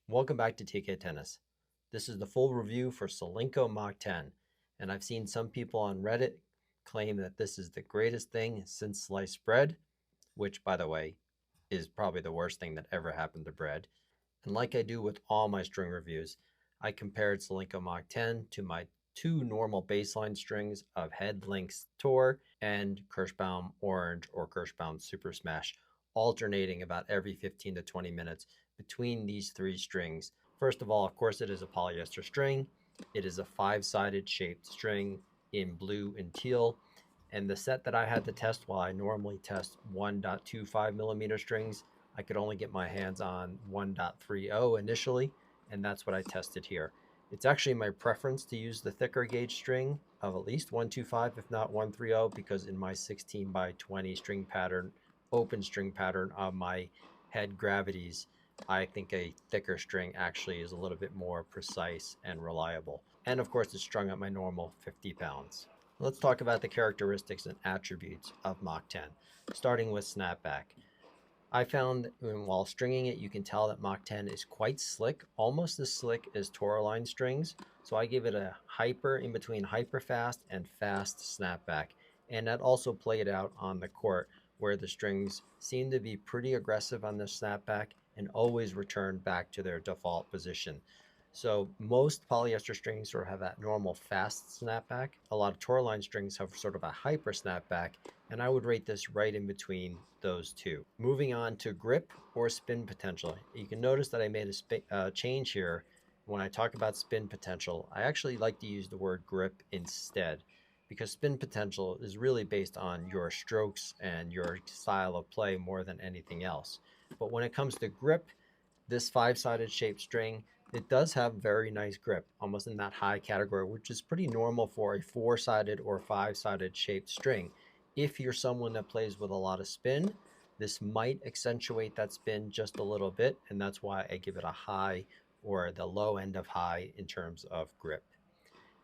Welcome back to TK Tennis. This is the full review for Solinco Mach 10, and I've seen some people on Reddit claim that this is the greatest thing since sliced bread, which, by the way, is probably the worst thing that ever happened to bread. And like I do with all my string reviews, I compared Solinco Mach 10 to my two normal baseline strings of Head Lynx Tour and Kirschbaum Orange or Kirschbaum Super Smash, alternating about every 15 to 20 minutes between these three strings. First of all, of course, it is a polyester string. It is a five-sided shaped string in blue and teal. And the set that I had to test, while I normally test 1.25 millimeter strings, I could only get my hands on 1.30 initially, and that's what I tested here. It's actually my preference to use the thicker gauge string of at least 125, if not 130, because in my 16 by 20 string pattern, open string pattern of my Head Gravities, I think a thicker string actually is a little bit more precise and reliable. And of course, it's strung at my normal 50 pounds. Let's talk about the characteristics and attributes of Mach 10, starting with snapback. I found while stringing it, you can tell that Mach 10 is quite slick, almost as slick as Tourline strings. So I give it a hyper in between hyper fast and fast snapback. And that also played out on the court, where the strings seem to be pretty aggressive on the snapback and always return back to their default position. So most polyester strings sort of have that normal fast snapback. A lot of Tourline strings have sort of a hyper snapback, and I would rate this right in between those two. Moving on to grip or spin potential. You can notice that I made a change here. When I talk about spin potential, I actually like to use the word grip instead, because spin potential is really based on your strokes and your style of play more than anything else. But when it comes to grip, this five-sided shaped string, it does have very nice grip, almost in that high category, which is pretty normal for a four-sided or five-sided shaped string. If you're someone that plays with a lot of spin, this might accentuate that spin just a little bit, and that's why I give it a high or the low end of high in terms of grip.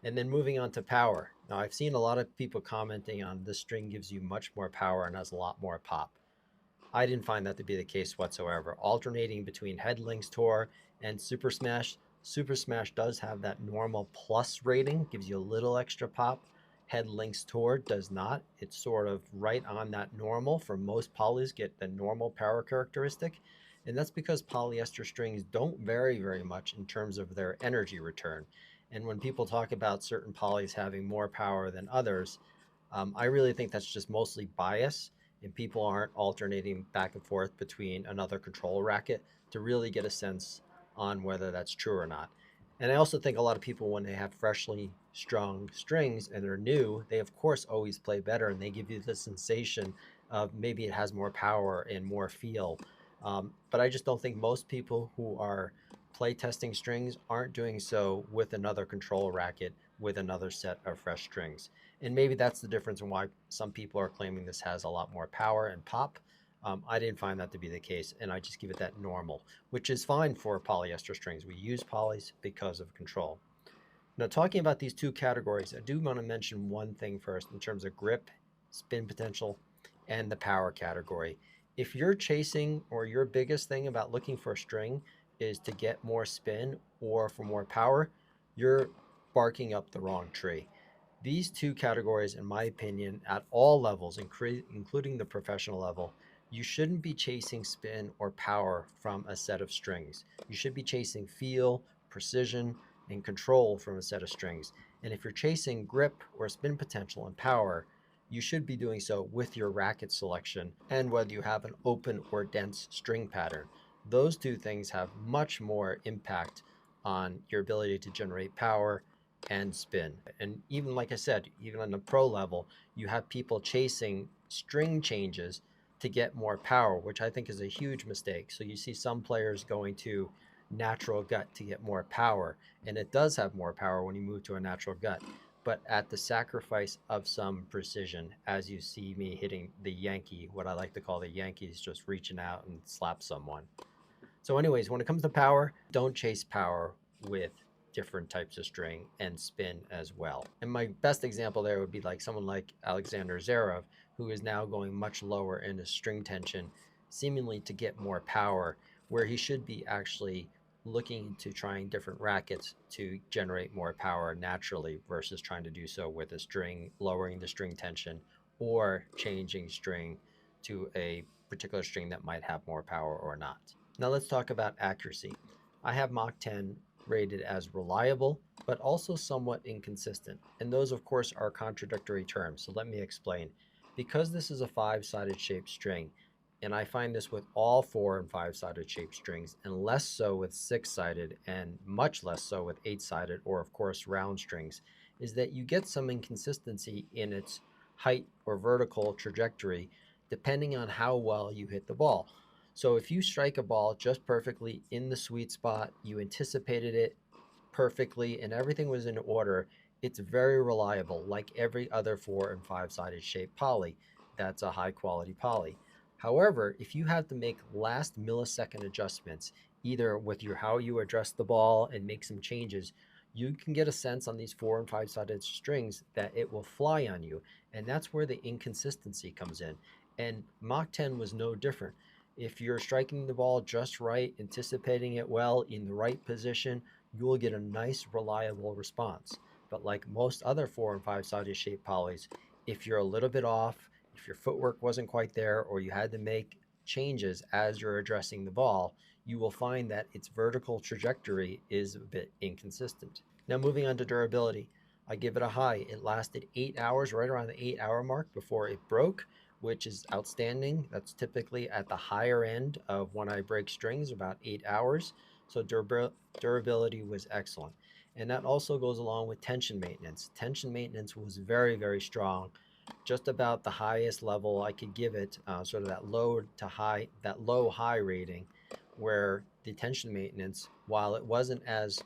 And then moving on to power. Now, I've seen a lot of people commenting on this string gives you much more power and has a lot more pop. I didn't find that to be the case whatsoever. Alternating between Head Lynx Tour and Super Smash, Super Smash does have that normal plus rating, gives you a little extra pop. Head Lynx Tour does not. It's sort of right on that normal. For most polys, get the normal power characteristic. And that's because polyester strings don't vary very much in terms of their energy return. And when people talk about certain polys having more power than others, I really think that's just mostly bias, and people aren't alternating back and forth between another control racket to really get a sense on whether that's true or not. And I also think a lot of people, when they have freshly strung strings and they're new, they of course always play better, and they give you the sensation of maybe it has more power and more feel. But I just don't think most people who are play testing strings aren't doing so with another control racket with another set of fresh strings. And maybe that's the difference in why some people are claiming this has a lot more power and pop. I didn't find that to be the case, and I just give it that normal, which is fine for polyester strings. We use polys because of control. Now, talking about these two categories, I do want to mention one thing first in terms of grip, spin potential, and the power category. If you're chasing, or your biggest thing about looking for a string is to get more spin or for more power, you're barking up the wrong tree. These two categories, in my opinion, at all levels, including the professional level, you shouldn't be chasing spin or power from a set of strings. You should be chasing feel, precision, and control from a set of strings. And if you're chasing grip or spin potential and power, you should be doing so with your racket selection and whether you have an open or dense string pattern. Those two things have much more impact on your ability to generate power and spin. And even like I said, even on the pro level, you have people chasing string changes to get more power, which I think is a huge mistake. So you see some players going to natural gut to get more power, and it does have more power when you move to a natural gut, but at the sacrifice of some precision, as you see me hitting the Yankee, what I like to call the Yankees, just reaching out and slap someone. So anyways, when it comes to power, don't chase power with different types of string and spin as well. And my best example there would be like someone like Alexander Zverev, who is now going much lower in his string tension, seemingly to get more power, where he should be actually looking into trying different rackets to generate more power naturally versus trying to do so with a string, lowering the string tension, or changing string to a particular string that might have more power or not. Now let's talk about accuracy. I have Mach 10 rated as reliable, but also somewhat inconsistent. And those, of course, are contradictory terms. So let me explain. Because this is a five-sided shaped string, and I find this with all 4 and 5-sided shaped strings, and less so with 6-sided, and much less so with 8-sided, or of course round strings, is that you get some inconsistency in its height or vertical trajectory depending on how well you hit the ball. So if you strike a ball just perfectly in the sweet spot, you anticipated it perfectly, and everything was in order, it's very reliable, like every other 4 and 5-sided shaped poly. That's a high quality poly. However, if you have to make last millisecond adjustments, either with your how you address the ball and make some changes, you can get a sense on these 4 and 5-sided strings that it will fly on you. And that's where the inconsistency comes in. And Mach 10 was no different. If you're striking the ball just right, anticipating it well in the right position, you will get a nice, reliable response. But like most other 4 and 5-sided shaped polys, if you're a little bit off, if your footwork wasn't quite there, or you had to make changes as you're addressing the ball, you will find that its vertical trajectory is a bit inconsistent. Now moving on to durability, I give it a high. It lasted 8 hours, right around the 8-hour mark before it broke, which is outstanding. That's typically at the higher end of when I break strings, about 8 hours. So durability was excellent. And that also goes along with tension maintenance. Tension maintenance was very, very strong, just about the highest level I could give it, sort of that low to high, that low high rating, where the tension maintenance, while it wasn't as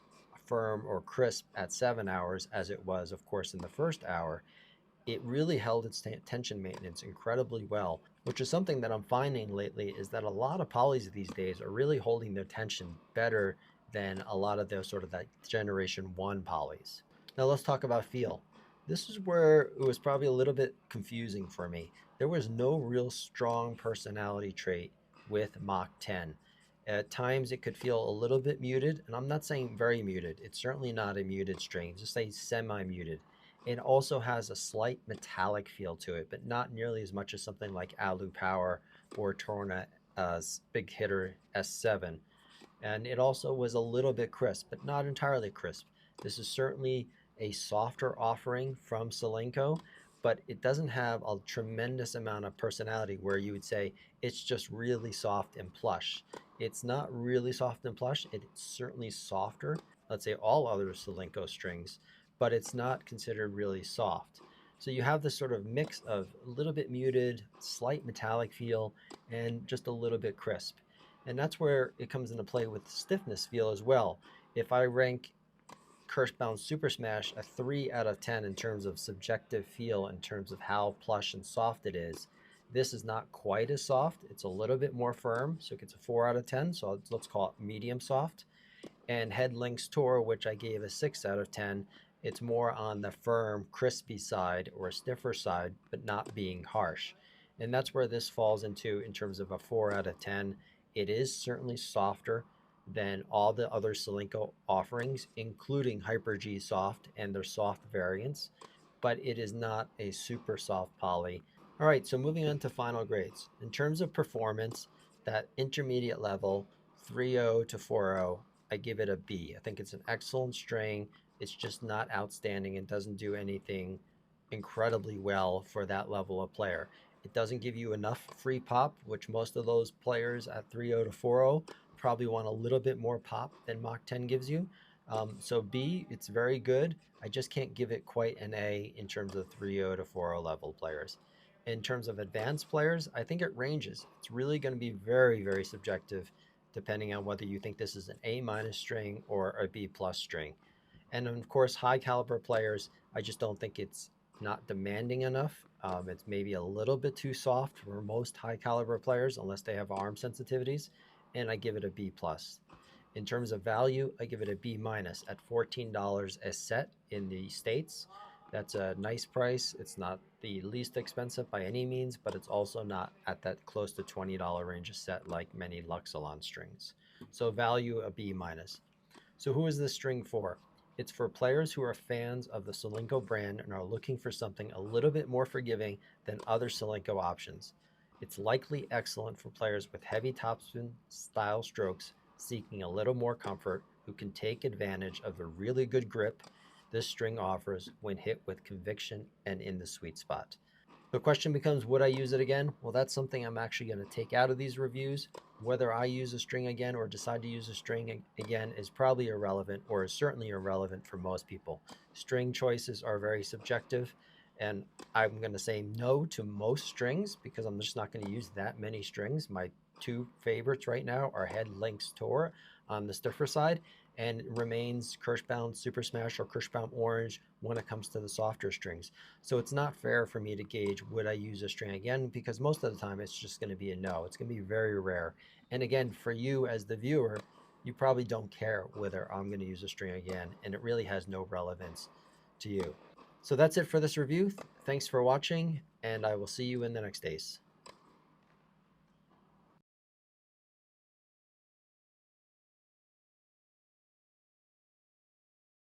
firm or crisp at 7 hours as it was, of course, in the first hour, it really held its tension maintenance incredibly well, which is something that I'm finding lately, is that a lot of polys these days are really holding their tension better than a lot of those sort of that generation 1 polys. Now let's talk about feel. This is where it was probably a little bit confusing for me. There was no real strong personality trait with Mach 10. At times it could feel a little bit muted, and I'm not saying very muted. It's certainly not a muted string, just say semi-muted. It also has a slight metallic feel to it, but not nearly as much as something like Alu Power or Torna Big Hitter S7. And it also was a little bit crisp, but not entirely crisp. This is certainly a softer offering from Solinco, but it doesn't have a tremendous amount of personality where you would say it's just really soft and plush. It's not really soft and plush. It's certainly softer, let's say all other Solinco strings, but it's not considered really soft. So you have this sort of mix of a little bit muted, slight metallic feel, and just a little bit crisp. And that's where it comes into play with stiffness feel as well. If I rank Kirschbaum Super Smash a 3 out of 10 in terms of subjective feel, in terms of how plush and soft it is, this is not quite as soft. It's a little bit more firm, so it gets a 4 out of 10. So let's call it medium soft. And Head Lynx Tour, which I gave a 6 out of 10, it's more on the firm, crispy side or stiffer side, but not being harsh. And that's where this falls into in terms of a 4 out of 10. It is certainly softer than all the other Solinco offerings, including Hyper G Soft and their soft variants, but it is not a super soft poly. All right, so moving on to final grades. In terms of performance, that intermediate level, 3.0 to 4.0, I give it a B. I think it's an excellent string. It's just not outstanding and doesn't do anything incredibly well for that level of player. It doesn't give you enough free pop, which most of those players at 3.0 to 4.0 probably want a little bit more pop than Mach 10 gives you. So B, it's very good. I just can't give it quite an A in terms of 3.0 to 4.0 level players. In terms of advanced players, I think it ranges. It's really going to be very, very subjective depending on whether you think this is an A minus string or a B plus string. And of course, high caliber players, I just don't think it's not demanding enough. It's maybe a little bit too soft for most high caliber players unless they have arm sensitivities, and I give it a B plus. In terms of value, I give it a B minus at $14 a set in the States. That's a nice price. It's not the least expensive by any means, but it's also not at that close to $20 range a set like many Luxilon strings. So value a B minus. So who is this string for? It's for players who are fans of the Solinco brand and are looking for something a little bit more forgiving than other Solinco options. It's likely excellent for players with heavy topspin style strokes seeking a little more comfort who can take advantage of the really good grip this string offers when hit with conviction and in the sweet spot. The question becomes, would I use it again? Well, that's something I'm actually going to take out of these reviews. Whether I use a string again or decide to use a string again is probably irrelevant, or is certainly irrelevant for most people. String choices are very subjective, and I'm going to say no to most strings because I'm just not going to use that many strings. My two favorites right now are Head Lynx Tour on the stiffer side, and remains Kirschbaum Super Smash or Kirschbaum Orange when it comes to the softer strings. So it's not fair for me to gauge, would I use a string again? Because most of the time it's just going to be a no. It's going to be very rare. And again, for you as the viewer, you probably don't care whether I'm going to use a string again, and it really has no relevance to you. So that's it for this review. Thanks for watching, and I will see you in the next days.